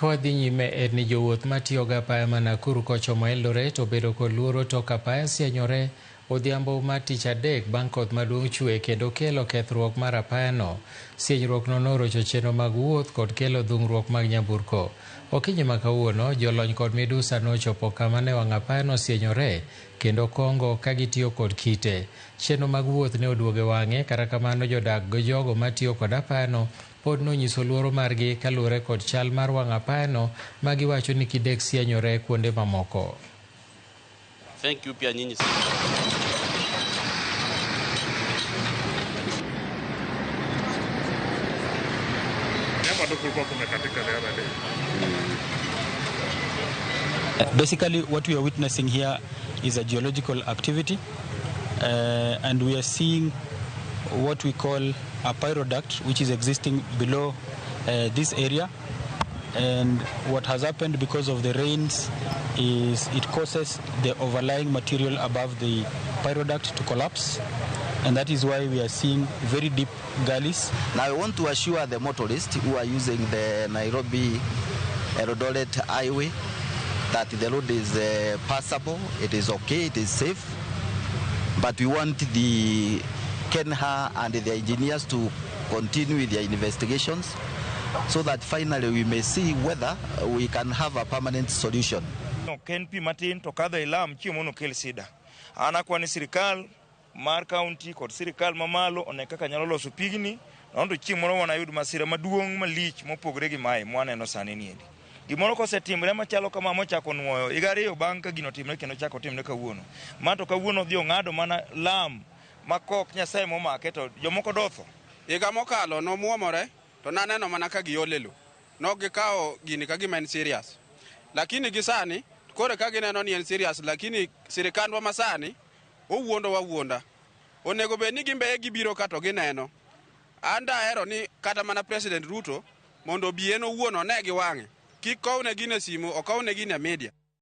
Kawadhi nyime ni jowuoth matiyo gi apaya ma Nakuru kochomo Eldoret obedo kod luoro tok apaya sienyore odhiambo mar tich adek bang' koth maduong' chwe kendo kelo kethruok mar apayano. Sienyruokno norocho chenro mag wuoth kod kelo dhung'ruok mag nyamburko. Okinyi ma kawuono jolony kod midusa nochopo kama ne wang' apayano sienyore kendo kongo ka gitiyo kod kite. Chenro mag wuoth ne oduoge wang'e, kata kamano jodak gi jogo matiyo kod apayano pod nonyiso luoro margi kaluwore kod chal mar wang' apayano ma giwacho ni kidek sienyore kuonde mamoko. Thank you pia nyinyi. Basically, what we are witnessing here is a geological activity, and we are seeing what we call a pyroduct, which is existing below this area. And what has happened because of the rains is it causes the overlying material above the pyroduct to collapse, and that is why we are seeing very deep gullies. Now I want to assure the motorists who are using the Nakuru-Eldoret highway that the road is passable, it is okay, it is safe, but we want the Kenha and the engineers to continue with their investigations so that finally we may see whether we can have a permanent solution. KNP Martin to kadha ilam chimono kel sida. Ana kwa ni sirikal mar county kod sirikal mamalo onekaka nyalo loso pigni ondo chimono wana yud masira maduong' malich mopogre gi mae mwaneno sani niendi. Gimoro kosetimre machalo kama mochako nuoyo igariyo bang' ka gino timre kendo chako timre kawuono. Mato kawuono dhi ong'ado mana lam makok Nyasaye momake to jomoko dotho. Higa mokalo nomuomore to naneno mana ka giolelo. Nok gikawo gini ka gima en serious. Lakini gisani kore ka gineno ni en serious, lakini sirikandwa masani owuonda. Onego bed ni gimbe gibiro ka to gineno. Anda ahero ni kata mana President Ruto mondo obi en owuon one gi wang'e. Kik kowne gine simu, okowne gine media.